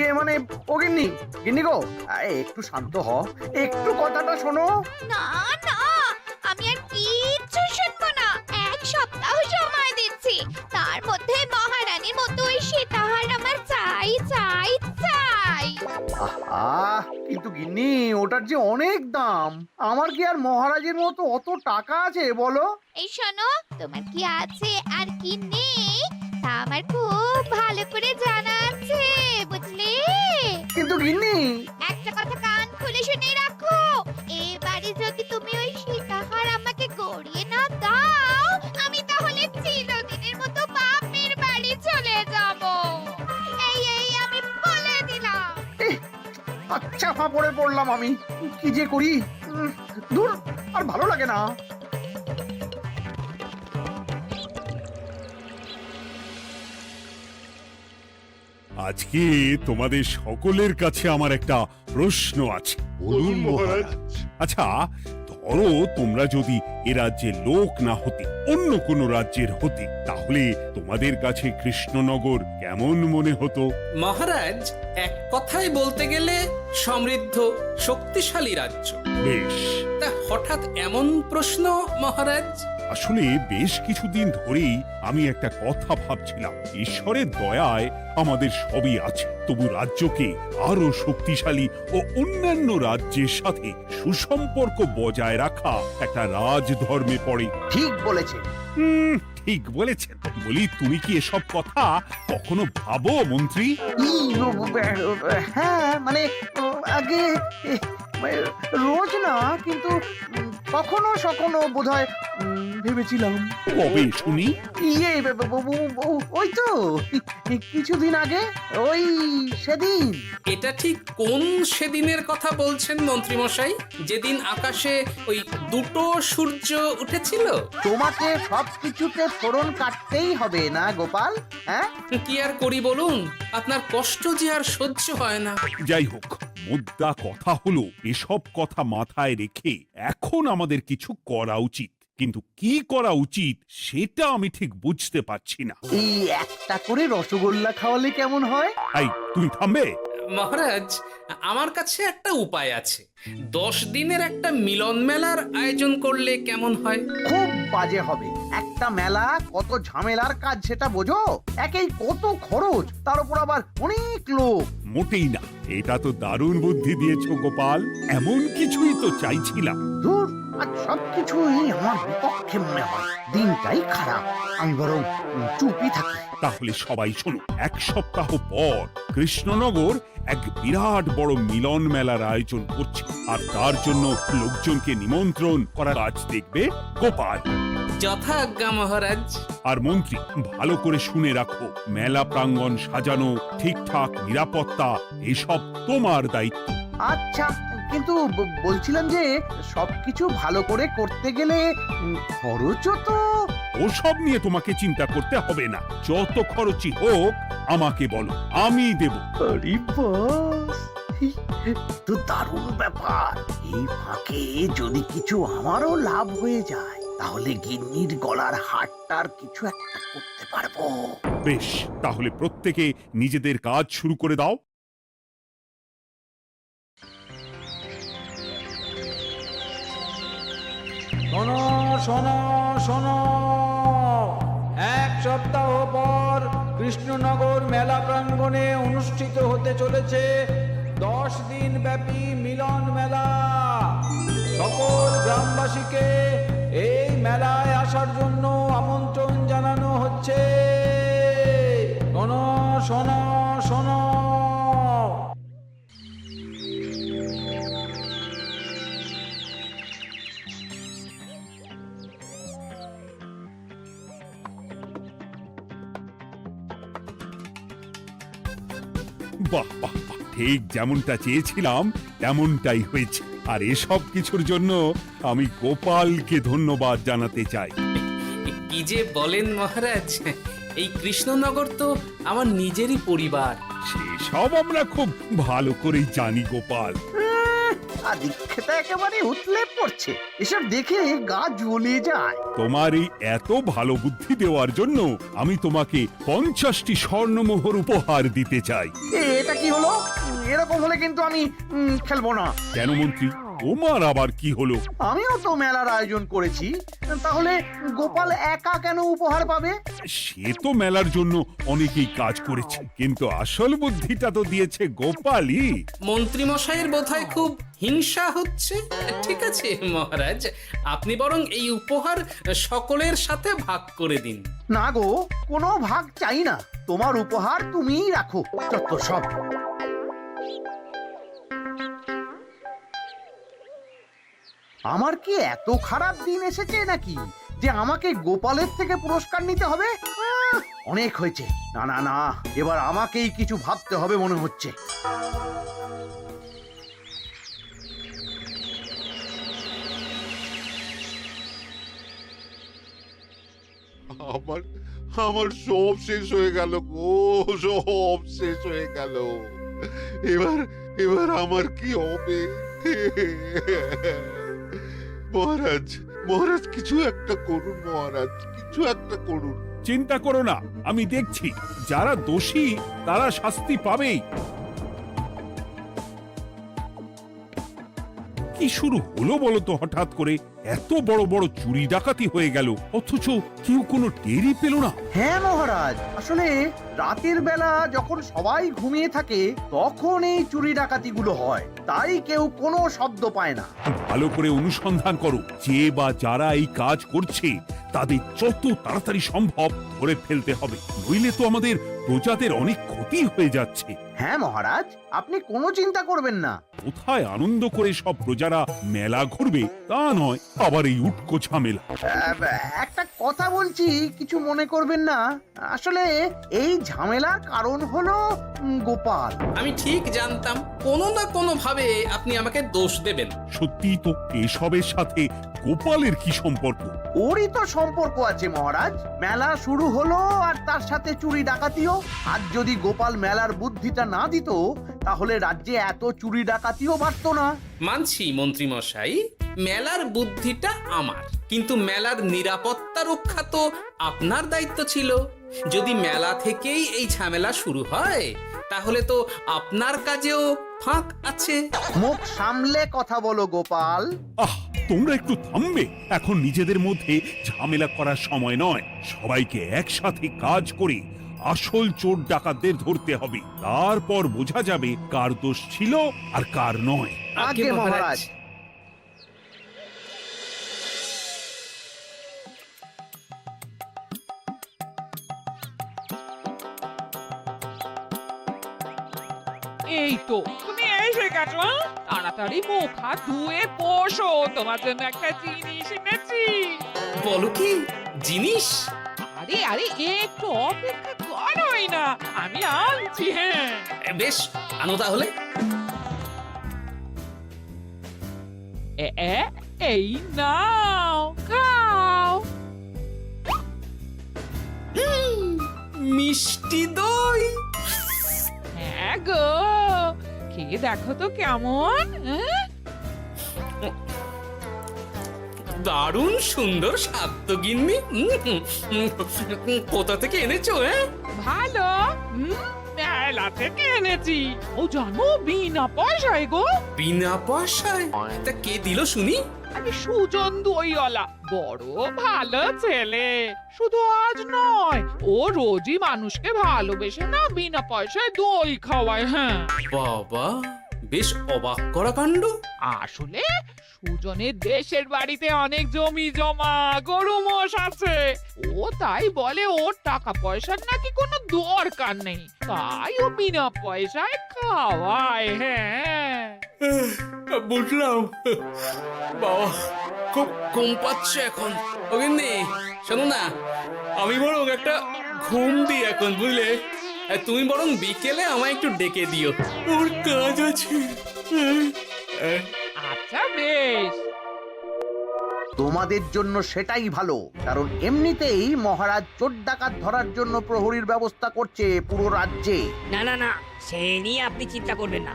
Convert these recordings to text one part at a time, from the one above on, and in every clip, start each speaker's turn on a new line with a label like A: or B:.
A: ইয়ে মানে ও গিন্নি, গিন্নি গো, একটু শান্ত হ, একটু কথাটা শোনো।
B: না না, আমি আর কিচ্ছু শুনবো না। এক সপ্তাহ সময় দিচ্ছি, তার মধ্যে মহারানীর মতো ওই সীতাহার আমার চাই চাই চাই।
A: আহ, কিন্তু গিন্নি ওটার যে অনেক দাম, আমার কি আর মহারাজের মতো অত টাকা আছে বলো?
B: এই শোনো, তোমার কি আছে আর কি নেই তা আমার খুব ভালো করে জানা আছে, বুঝলে?
A: কিন্তু গিন্নি,
B: একটা কথা কান খুলে শুনে রাখো, এবারে যদি তুমি ওই সীতাহার আমাকে গড়িয়ে না দাও, আমি তাহলে চিরদিনের মতো বাপের বাড়ি চলে যাব। এই এই আমি বলে দিলাম।
A: আচ্ছা ফাঁপড়ে পড়লাম আমি, কি যে করি। দূর, আর ভালো লাগে না।
C: আজকে তোমাদের সকলের কাছে আমার একটা প্রশ্ন আছে।
D: বলুন মহারাজ।
C: আচ্ছা, ধরো তোমরা যদি এ রাজ্যের লোক না হতে, অন্য কোনো রাজ্যের হতে, তাহলে তোমাদের কাছে কৃষ্ণনগর কেমন মনে হতো?
E: মহারাজ, এক কথায় বলতে গেলে সমৃদ্ধ শক্তিশালী রাজ্য।
C: বেশ,
E: তা হঠাৎ এমন প্রশ্ন মহারাজ?
C: আসলে বেশ কিছুদিন ধরেই আমি একটা কথা ভাবছিলাম। ঈশ্বরের দয়ায় আমাদের সবই আছে, তবু রাজ্যকে আরো শক্তিশালী ও অন্যান্য রাজ্যের সাথে সুসম্পর্ক বজায় রাখা একটা রাজধর্মে পড়ে।
A: ঠিক বলেছে।
C: ঠিক বলেছেন। বলি, তুমি কি এসব কথা কখনো ভাবো মন্ত্রী?
A: হ্যাঁ মানে আগে রোজ না, কিন্তু কখনো সখনো বোধহয় ভেবেছিলাম।
C: কবে শুনি?
A: ইয়ে ওই তো কিছুদিন আগে, ওই সেদিন।
E: এটা ঠিক কোন সেদিনের কথা বলছেন মন্ত্রী মশাই? যেদিন আকাশে ওই দুটো সূর্য উঠেছিল?
A: তোমাকে সবকিছুতে ফোড়ন কাটতেই হবে না গোপাল, হ্যাঁ?
E: কি আর করি বলুন, আপনার কষ্ট যে আর সহ্য হয় না।
C: যাই হোক, মুদ্রা কথা হলো, এসব কথা মাথায় রেখে এখন আমাদের কিছু করা উচিত। কিন্তু কি করা উচিত সেটা আমি ঠিক বুঝতে পারছি না।
A: এই একটা করে রসগোল্লা খাওয়ালে কেমন হয়?
C: এই, তুমি থামবে?
E: মহারাজ, আমার কাছে একটা উপায় আছে। 10 দিনের একটা মিলন মেলার আয়োজন করলে কেমন হয়?
A: খুব বাজে হবে। একটা মেলা কত ঝামেলার কাজ সেটা বোঝো? একেই কত খরচ, তার উপর আবার অনেক লোক।
C: মোটেই না, এটা তো দারুণ বুদ্ধি দিয়েছো গোপাল। এমন কিছুই তো চাইছিলাম।
A: দূর, আর সবকিছুই আমার বিপক্ষে মনে হয়। দিনটাই খারাপ, আমি বরং চুপই থাকি।
C: তাহলে সবাই শোনো, 1 সপ্তাহ পর কৃষ্ণনগর এক বিরাট বড় মিলন মেলার আয়োজন করছে, আর তার জন্য লোকজনকে নিমন্ত্রণ করার কাজ দেখবে গোপাল।
E: যথা আজ্ঞা মহারাজ।
C: আর মন্ত্রী, ভালো করে শুনে রাখো, মেলা প্রাঙ্গণ সাজানো, ঠিকঠাক নিরাপত্তা, এসব তোমার দায়িত্ব।
A: আচ্ছা, কিন্তু বলছিলাম যে সবকিছু ভালো করে করতে গেলে খরচও তো।
C: ওসব নিয়ে তোমাকে চিন্তা করতে হবে না। যত খরচই হোক আমাকে বলো, আমি দেব।
A: আরে বাস, তো দারুণ ব্যাপার। এই ফাঁকে যদি কিছু আমারও লাভ হয়ে যায়, তাহলে গিন্নির গলার হারটার কিছু একটা করতে পারবো।
C: বেশ, তাহলে প্রত্যেকে নিজেদের কাজ শুরু করে দাও।
F: শোনো শোনো শোনো, 1 সপ্তাহ পর কৃষ্ণনগর মেলা প্রাঙ্গণে অনুষ্ঠিত হতে চলেছে 10 দিন ব্যাপী মিলন মেলা। সকল গ্রামবাসীকে এই মেলায় আসার জন্য আমন্ত্রণ জানানো হচ্ছে। শোনো শোনো শোনো।
C: বাহ বাহ বাহ, ঠিক যেমনটা চেয়েছিলাম তেমনটাই হয়েছে। আর এসব কিছুর জন্য আমি গোপালকে ধন্যবাদ জানাতে চাই।
E: কি যে বলেন মহারাজ, এই কৃষ্ণনগর তো আমার নিজেরই পরিবার।
C: সেসব আমরা খুব ভালো করেই জানি গোপাল।
A: আদিক্ষেতা একেবারে উতলে পড়ছে। এসব দেখে গা জ্বলে যায়।
C: তোমার এই এত ভালো বুদ্ধি দেওয়ার জন্য আমি তোমাকে 50টি স্বর্ণমোহর উপহার দিতে চাই।
A: এটা কি হলো? এরকম হলে কিন্তু আমি খেলবো না।
C: কেন মন্ত্রী, তোমার আবার কি হলো?
A: আমিও তো মেলার আয়োজন করেছি, তাহলে গোপাল একা কেন উপহার পাবে?
C: সে তো মেলার জন্য অনেকেই কাজ করেছে, কিন্তু আসল বুদ্ধিটা তো দিয়েছে গোপালই।
E: মন্ত্রী মশাইয়ের বোধহয় খুব হিংসা হচ্ছে। ঠিক আছে মহারাজ, আপনি বরং এই উপহার সকলের সাথে ভাগ করে দিন।
A: না গো, কোনো ভাগ চাই না। তোমার উপহার তুমিই রাখো। যত সব। আমার কি এত খারাপ দিন এসেছে নাকি যে আমাকে গোপালের থেকে পুরস্কার নিতে হবে? অনেক হয়েছে। না না না, এবার আমাকেই কিছু ভাবতে হবে মনে হচ্ছে।
D: আমার আমার সব শেষ হয়ে গেল গো, সব শেষ হয়ে গেল। এবার এবার আমার কি হবে? মহারাজ, মহারাজ কিছু একটা করুন, মহারাজ কিছু একটা করুন।
C: চিন্তা করো না, আমি দেখছি। যারা দোষী তারা শাস্তি পাবেই। কি শুরু হলো বলো তো হঠাৎ করে? এত বড় বড় চুরি ডাকাতি হয়ে গেল, অথচ কেউ কোনো টেরই পেল না।
A: হ্যাঁ মহারাজ, আসলে রাতের বেলা যখন সবাই ঘুমিয়ে থাকে তখন এই চুরি ডাকাতিগুলো হয়, তাই কেউ কোনো শব্দ পায় না।
C: ভালো করে অনুসন্ধান করো, যে বা যারা এই কাজ করছে তাদের যত তাড়াতাড়ি সম্ভব ধরে ফেলতে হবে, নইলে তো আমাদের প্রজাদের অনেক ক্ষতি হয়ে যাচ্ছে।
A: হ্যাঁ মহারাজ, আপনি কোনো চিন্তা করবেন না।
C: কোথায় আনন্দ করে সব প্রজারা মেলা ঘুরবে তা নয়, আবার এই উটকো ঝামেলা।
A: একটা কথা বলছি, কিছু মনে করবেন না। আসলে এই ঝামেলার কারণ হলো গোপাল।
E: আমি ঠিক জানতাম কোনো না কোনো ভাবে আপনি আমাকে দোষ দেবেন।
C: সত্যি তো, এসবের সাথে গোপালের কি সম্পর্ক?
A: ওরই তো সম্পর্ক আছে মহারাজ। মেলা শুরু হলো আর তার সাথে চুরি ডাকাতিও। আর যদি গোপাল মেলার বুদ্ধিটা না দিত তাহলে রাজ্যে এত চুরি ডাকাতিও বাড়তো না।
E: মানছি মন্ত্রী মশাই, মেলার বুদ্ধিটা আমার, কিন্তু মেলার নিরাপত্তা রক্ষা তো আপনার দায়িত্ব ছিল। যদি মেলা থেকেই এই ঝামেলা শুরু হয় তাহলে তো আপনার কাজেও ফাঁক আছে।
A: মুখ সামলে কথা বলো গোপাল।
C: আহ, তোমরা একটু থামবে? এখন নিজেদের মধ্যে ঝামেলা করার সময় নয়। সবাইকে একসাথে কাজ করে আসল চোর ডাকাতদের ধরতে হবে, তারপর বোঝা যাবে কার দোষ ছিল আর কার নয়।
A: আগে মহারাজ।
G: এই তো তুমি এসে গেছো। তাড়াতাড়ি মুখ হাত ধুয়ে বসো, তোমার জন্য একটা জিনিস এনেছি।
E: বলো কি জিনিস?
G: আরে আরে একটু অপেক্ষা করোই না, আমি আনছি। হ্যাঁ
E: বেশ, আনো তাহলে।
G: এই নাও, খাও।
E: মিষ্টি দই।
G: হ্যাঁ গো, খেয়ে দেখো তো কেমন।
E: দারুণ সুন্দর স্বাদ তো গিন্নি। কোথা থেকে এনেছো?
G: ভালো, মেলা থেকে এনেছি। ও জানো, বিনা পয়সায় গো।
E: বিনা পয়সায়? তা কে দিল শুনি?
G: আরে সুজন দইওয়ালা, বড় ভালো ছেলে। শুধু আজ নয়, ও রোজই মানুষকে ভালোবেসে না বিনা পয়সায় দই খাওয়ায়। হ্যাঁ
E: বাবা, বেশ অবাক করা কাণ্ড।
G: আসলে সুজনের দেশের বাড়িতে অনেক জমি জমা, গরু মোষ আছে। ও তাই বলে ওর টাকা পয়সার নাকি কোনো দরকার নেই, তাই ও বিনা পয়সায় খাওয়ায়। হ্যাঁ
E: বুঝলাম। বাবা, খুব ঘুম পাচ্ছে এখন। ও গিন্নি, শোনো না, আমি বরং একটা ঘুম দিই এখন, বুঝলে? তুমি বরং বিকেলে আমায় একটু ডেকে দিও, ওর কাজ আছে।
G: আচ্ছা বেশ।
A: তোমাদের জন্য সেটাই ভালো, কারণ এমনিতেই মহারাজ চোর ডাকাত ধরার জন্য প্রহরীর ব্যবস্থা করছে পুরো রাজ্যে।
H: না না না, সে নিয়ে আপনি চিন্তা করবেন না।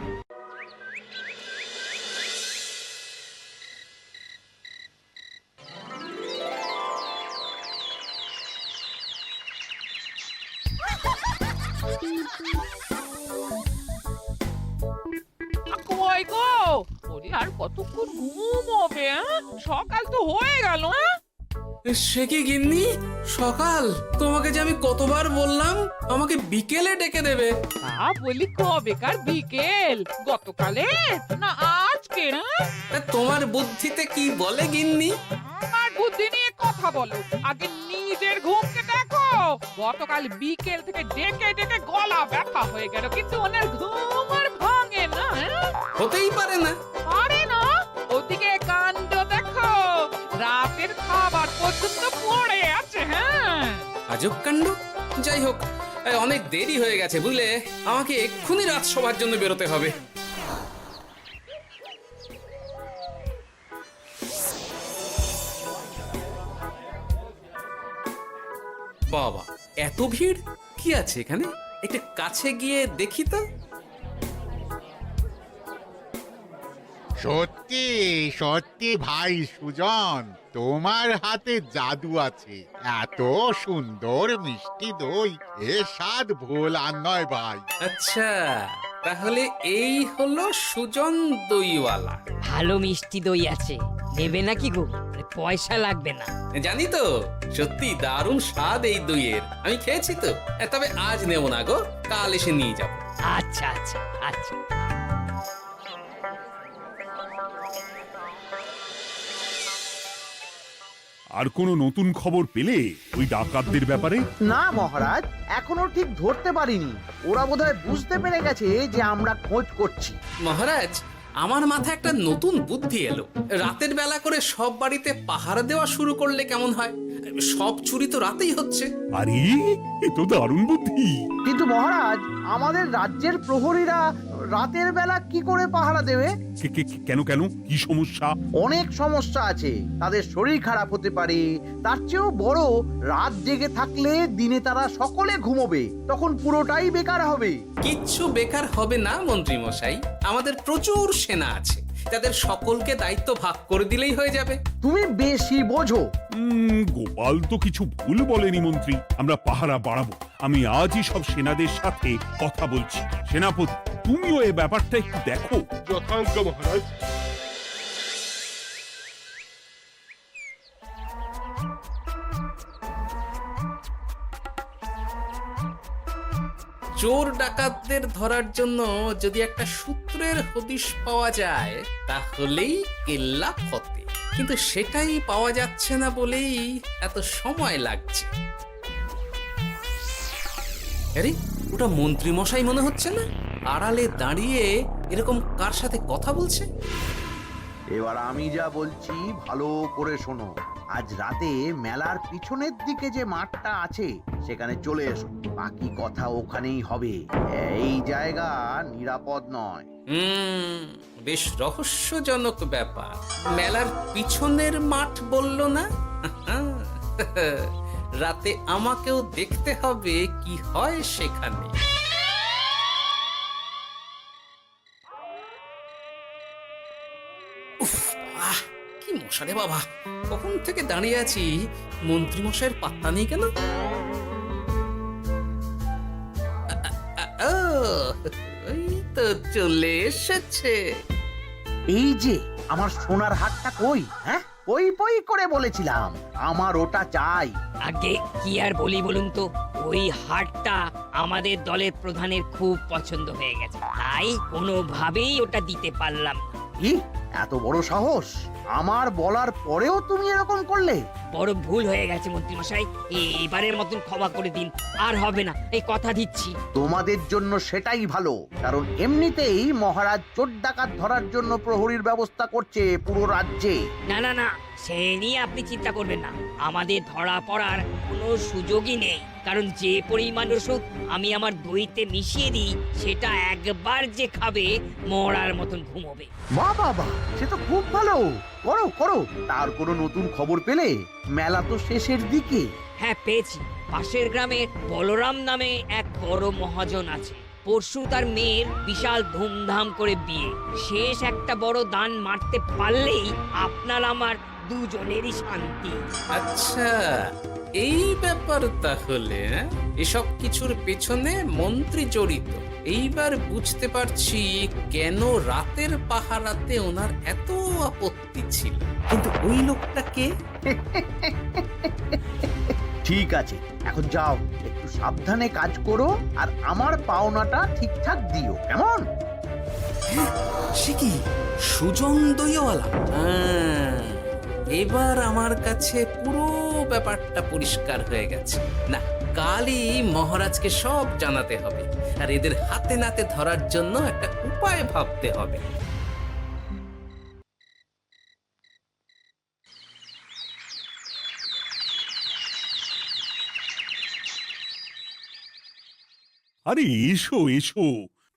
G: মশাই গো, ওরে আর কতক্ষণ ঘুমোবে? সকাল তো হয়ে গেল।
E: সে কি গিন্নি, সকাল? তোমাকে যে আমি কতবার বললাম আমাকে বিকেলে ডেকে দেবে।
G: তা বলি কবেকার বিকেল? গতকালে না আজকে?
E: তা তোমার বুদ্ধিতে কি বলে গিন্নি?
G: আর বুদ্ধি নিয়ে কথা বলো, আগে নিজের ঘুমকে দেখো। গতকাল বিকেল থেকে ডেকে ডেকে গলা ব্যথা হয়ে গেল, কিন্তু ওনার ঘুম আর ভাঙে না।
E: হতেই পারে না।
G: পারে না? ওদিকে কাণ্ড দেখো, রাতের খাবার পর্যন্ত পড়ে আছে। হ্যাঁ,
E: আজব কাণ্ড। যাই হোক, অনেক দেরি হয়ে গেছে বুঝলে, আমাকে এক্ষুনি রাজসভার জন্য বেরোতে হবে। বাবা, এত ভিড় কি আছে এখানে? একটু কাছে গিয়ে দেখি তো।
H: সত্যি সত্যি ভাই সুজন, তোমার হাতে জাদু আছে। এত সুন্দর মিষ্টি দই, এ স্বাদ ভোলার নয় ভাই।
E: আচ্ছা, তাহলে এই হলো সুজন দইওয়ালা।
I: ভালো মিষ্টি দই আছে, নেবে নাকি গো? পয়সা লাগবে না।
E: জানি তো, সত্যি দারুণ স্বাদ এই দইয়ের। আমি খেয়েছি তো। তবে আজ নেব না গো, কাল এসে নিয়ে যাব।
I: আচ্ছা আচ্ছা আচ্ছা।
C: আর কোনো নতুন খবর পেলে ওই ডাকাতদের ব্যাপারে?
A: না মহারাজ, এখনো ঠিক ধরতে পারিনি। ওরা বোধহয় বুঝতে পেরে গেছে যে আমরা খোঁজ করছি।
E: মহারাজ, আমার মাথায় একটা নতুন বুদ্ধি এলো। রাতের বেলা করে সব বাড়িতে পাহারা দেওয়া শুরু করলে কেমন হয়? সব চুরি তো রাতেই হচ্ছে।
C: আরে, এ তো দারুণ বুদ্ধি।
A: কিন্তু মহারাজ, আমাদের রাজ্যের প্রহরীরা রাতের বেলা কি করে পাহারা দেবে?
C: কেন কেন, কি সমস্যা?
A: অনেক সমস্যা আছে। তাদের শরীর খারাপ হতে পারে, তার চেয়েও বড়, রাত জেগে থাকলে দিনে তারা সকলে ঘুমোবে, তখন পুরোটাই বেকার হবে।
E: কিচ্ছু বেকার হবে না মন্ত্রী মশাই, আমাদের প্রচুর সেনা আছে, তাদের সকলকে দায়িত্ব ভাগ করে দিলেই হয়ে যাবে।
A: তুমি বেশি বোঝো।
C: গোপাল তো কিছু ভুল বলেনি মন্ত্রী, আমরা পাহারা বাড়াবো। আমি আজই সব সেনাদের সাথে কথা বলছি। সেনাপতি, তুমিও এই ব্যাপারটা একটু দেখো।
D: যথাজ্ঞা মহারাজ।
E: চোর ডাকাতদের ধরার জন্য যদি একটা সূত্রের হদিশ পাওয়া যায় তাহলেই কেল্লা ফতে, কিন্তু সেটাই পাওয়া যাচ্ছে না বলেই এত সময় লাগছে। আরে, ওটা মন্ত্রী মশাই মনে হচ্ছে না? আড়ালে দাঁড়িয়ে এরকম কার সাথে কথা বলছে?
A: এবার আমি যা বলছি ভালো করে শোনো। আজ রাতে মেলার পিছনের দিকে যে মাঠটা আছে সেখানে চলে এসো। বাকি কথা ওখানেই হবে। এই জায়গা নিরাপদ নয়।
E: বেশ রহস্যজনক ব্যাপার। মেলার পিছনের মাঠ বলল না? রাতে আমাকেও দেখতে হবে কি হয় সেখানে। উফ, কি মশা রে বাবা! কখন থেকে দাঁড়িয়ে আছি, মন্ত্রী মশাইয়ের পাত্তা নেই কেন? ওই তো চলে এসেছে।
A: এই যে আমার সোনার হাটটা কই? হ্যাঁ, পই পই করে বলেছিলাম আমার ওটা চাই।
I: আগে কি আর বলি বলুন তো, ওই হারটা আমাদের দলের প্রধানের খুব পছন্দ হয়ে গেছে, তাই কোনোভাবেই ওটা দিতে পারলাম না।
A: কি এত বড় সাহস! আমার বলার পরেও তুমি এরকম করলে?
I: বড় ভুল হয়ে গেছে মন্ত্রী মশাই, এবারের মতন ক্ষমা করে দিন, আর হবে না, এই কথা দিচ্ছি।
A: তোমাদের জন্য সেটাই ভালো, কারণ এমনিতেই মহারাজ চোর ডাকাত ধরার জন্য প্রহরীর ব্যবস্থা করছে পুরো রাজ্যে।
I: না না না, সে নিয়ে আপনি চিন্তা করবেন না, আমাদের ধরা পড়ার কোনো সুযোগই নেই, কারণ যে পরিমাণ ওষুধ আমি আমার দইতে মিশিয়ে দিই সেটা একবার যে খাবে মরার মতন ঘুমোবে।
A: বাহ বাহ বাহ, সে তো খুব ভালো। করো করো। তার কোনো নতুন খবর পেলে? মেলা তো শেষের দিকে।
I: হ্যাঁ, পেয়েছি। পাশের গ্রামের বলরাম নামে এক বড় মহাজন আছে। পরশু তার মেয়ের বিশাল ধুমধাম করে বিয়ে। শেষ একটা বড় দান মারতে পারলেই আপনার আমার দুজনেরই শান্তি।
E: আচ্ছা, এই ব্যাপার তাহলে হ্যাঁ? এসব কিছুর পেছনে মন্ত্রী জড়িত। এইবার বুঝতে পারছি কেন রাতের পাহারাতে ওনার এত আপত্তি ছিল। কিন্তু ওই লোকটা কে?
A: ঠিক আছে, এখন যাও, একটু সাবধানে কাজ করো আর আমার পাওনাটা ঠিকঠাক দিও, কেমন?
E: সে কি সুজন দইওয়ালা? এবার আমার কাছে পুরো ব্যাপারটা পরিষ্কার হয়ে গেছে। না, কালই মহারাজকে সব জানাতে হবে, আর এদের হাতে নাতে ধরার জন্য একটা উপায় ভাবতে হবে।
C: আরে এসো এসো,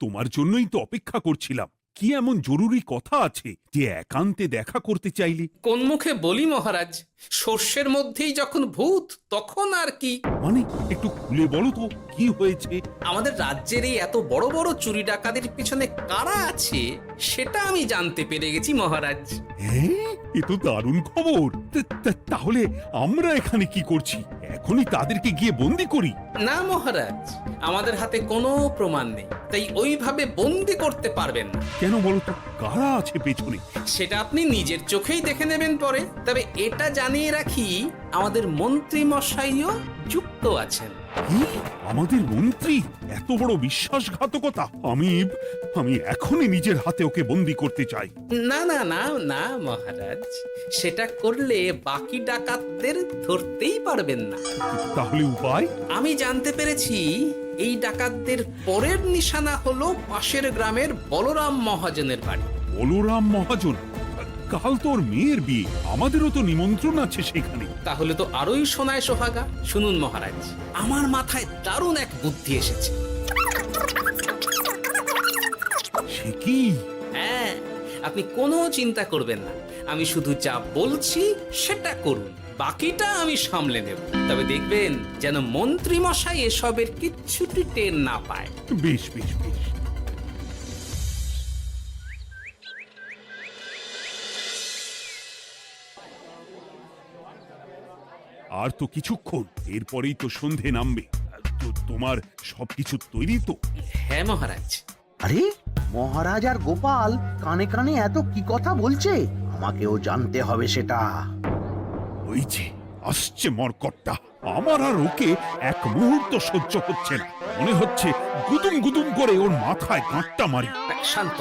C: তোমার জন্যই তো অপেক্ষা করছিলাম। কি এমন জরুরি কথা আছে যে একান্তে দেখা করতে চাইলে?
E: কোন মুখে বলি মহারাজ, সর্ষের মধ্যেই যখন ভূত তখন আর কি।
C: মানে একটু খুলে বলো তো কি হয়েছে?
E: আমাদের রাজ্যের এই এত বড় বড় চুরি ডাকাতির পিছনে কারা আছে সেটা আমি জানতে পেরে গেছি মহারাজ।
C: হ্যাঁ, এ তো দারুণ খবর। তাহলে আমরা এখানে কি করছি? এখনই তাদেরকে গিয়ে বন্দি করি?
E: না মহারাজ, আমাদের হাতে কোনো প্রমাণ নেই, তাই ওইভাবে বন্দি করতে পারবেন না।
C: কেন বলো তো, কারা আছে পেছনে?
E: সেটা আপনি নিজের চোখেই দেখে নেবেন পরে। তবে এটা জানিয়ে রাখি, আমাদের মন্ত্রী মশাইও যুক্ত আছেন।
C: কি? আমাদের মন্ত্রী? এত বড় বিশ্বাসঘাতকতা! আমি এখনই নিজের হাতে ওকে বন্দি করতে চাই।
E: না না না না মহারাজ, সেটা করলে বাকি ডাকাতদের ধরতেই পারবেন না।
C: তাহলে উপায়?
E: আমি জানতে পেরেছি এই ডাকাতদের পরের নিশানা হলো পাশের গ্রামের বলরাম মহাজনের বাড়ি।
C: বলরাম মহাজন? কাল তোর মেয়ের বিয়ে, আমাদেরও তো নিমন্ত্রণ আছে সেখানে।
E: তাহলে তো আরোই সোনায় সোহাগা। শুনুন মহারাজ, আমার মাথায় দারুণ এক বুদ্ধি এসেছে।
C: সে কি?
E: হ্যাঁ, আপনি কোনো চিন্তা করবেন না, আমি শুধু যা বলছি সেটা করুন, বাকিটা আমি সামলে নেব। তবে দেখবেন যেন মন্ত্রী মশাই এসবের কিচ্ছুটি টের না পায়।
C: বেশ বেশ বেশ। আর তো কিছুক্ষণ, এরপরেই তো সন্ধে নামবে। তোমার সবকিছু তৈরি তো?
E: হ্যাঁ মহারাজ।
A: আরে, মহারাজ আর গোপাল কানে কানে এত কি কথা বলছে, আমাকেও জানতে হবে সেটা।
C: ওই যে আসছে মরকটটা, আমার আর ওকে এক মুহূর্ত সহ্য হচ্ছে না। মনে হচ্ছে গুদুম গুদুম করে ওর মাথায় গাঁটটা মারি।
E: শান্ত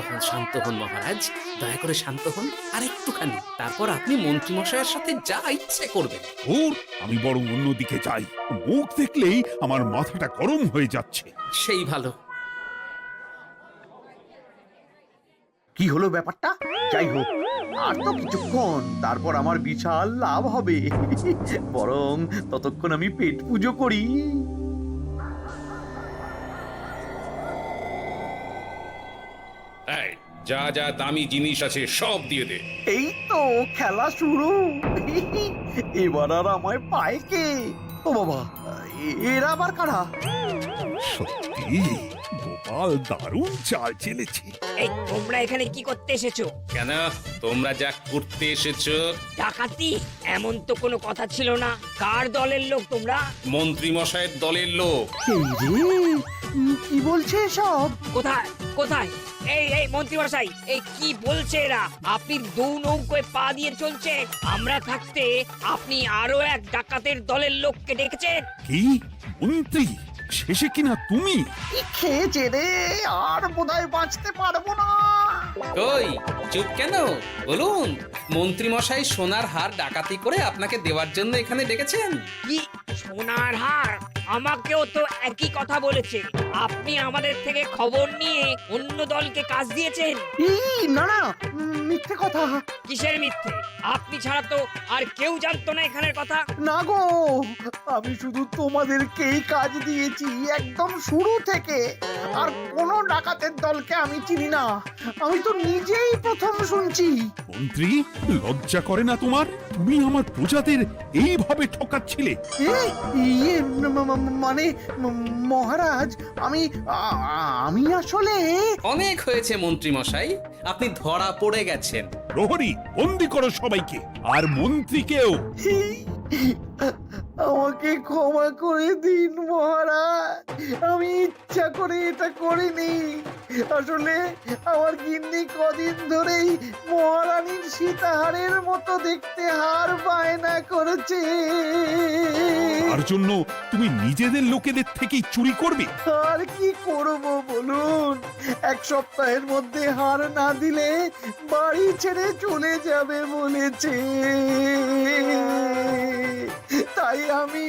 E: হন মহারাজ, দয়া করে শান্ত হন আর একটুখানি, তারপর আপনি মন্ত্রী মশাইয়ের সাথে যা ইচ্ছে করবেন।
C: ওর আমি বরং অন্যদিকে যাই, মুখ দেখলেই আমার মাথাটা গরম হয়ে যাচ্ছে।
E: সেই ভালো।
A: কি হলো ব্যাপারটা? যাই হোক, আর তো কিছুক্ষণ, তারপর আমার বিশাল লাভ হবে। বরং ততক্ষণ আমি পেট পুজো করি।
J: যা যা দামি জিনিস আছে সব দিয়ে দে।
A: এই তো খেলা শুরু। এবার আর আমায় পায় কে? ও বাবা, এরা আবার কারা?
C: সত্যি গোপাল দারুণ চাল চেলেছে।
I: এই তোমরা এখানে কি করতে এসেছো?
J: কেন, তোমরা যা করতে এসেছো?
I: ডাকাতি? এমন তো কোনো কথা ছিল না। কার দলের লোক তোমরা?
J: মন্ত্রী মশাইয়ের দলের লোক।
A: এই রে, কি বলছে সব?
I: কোথায় কোথায়? এই মন্ত্রী মশাই, এই কি বলছে এরা? আপনি দু নৌকোয় পা দিয়ে চলছে, আমরা থাকতে আপনি আরো এক ডাকাতের দলের লোককে ডেকেছেন।
C: কি মন্ত্রী? শেষে কিনা তুমি?
A: কি খেয়েছে রে, আর বোধহয় বাঁচতে পারবো না।
E: কই, চুপ কেন? বলুন, মন্ত্রী মশাই সোনার হার ডাকাতি করে আপনাকে দেওয়ার জন্য এখানে ডেকেছেন।
I: কি সোনার হার? আমাকেও তো একই কথা বলেছে। আপনি আমাদের থেকে খবর নিয়ে অন্য দলকে কাজ দিয়েছেন।
A: না না, মিথ্যে কথা।
I: কিসের মিথ্যে? আপনি ছাড়া তো আর কেউ জানতো না এখানের কথা।
A: না গো, আমি শুধু তোমাদেরকেই কাজ দিয়েছি একদম শুরু থেকে। আর কোনো ডাকাতের দলকে আমি চিনি না, আমি তো নিজেই প্রথম শুনছি।
C: মন্ত্রী, লজ্জা করে না তোমার? তুমি আমার প্রজাদের এইভাবে ঠকাচ্ছিলে।
A: ইয়ে, মানে মহারাজ, আমি আসলে।
E: অনেক হয়েছে মন্ত্রী মশাই, আপনি ধরা পড়ে গেছেন।
C: প্রহরী, বন্দি করো সবাইকে, আর মন্ত্রীকেও।
A: আমাকে ক্ষমা করে দিন মহারাজ, আমি ইচ্ছা করে এটা করিনি। আসলে আমার গিন্নি কদিন ধরেই মহারানীর সীতাহারের মতো দেখতে হার বায়না করেছে।
C: তার জন্য তুমি নিজেদের লোকেদের থেকেই চুরি করবে?
A: আর কি করব বলুন, এক সপ্তাহের মধ্যে হার না দিলে বাড়ি ছেড়ে চলে যাবে বলেছে। তাই আমি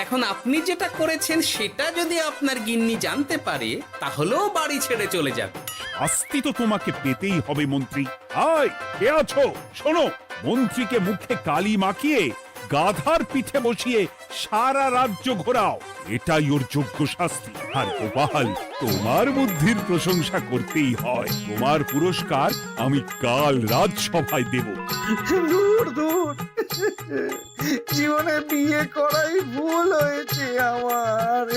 E: এখন আপনি যেটা করেছেন সেটা যদি আপনার গিন্নি জানতে পারে তাহলেও বাড়ি ছেড়ে চলে যাবে।
C: শাস্তি তো তোমাকে পেতেই হবে মন্ত্রী। আয়, কে আছো? শোনো, মন্ত্রীকে মুখে কালি মাখিয়ে গাধার পিঠে বসিয়ে সারা রাজ্য ঘোরাও, এটাই ওর যোগ্য শাস্তি। আর গোপাল, তোমার বুদ্ধির প্রশংসা করতেই হয়। তোমার পুরস্কার আমি কাল রাজসভায় দেব।
A: দূর দূর, জীবনে বিয়ে করাই ভুল হয়েছে আমার।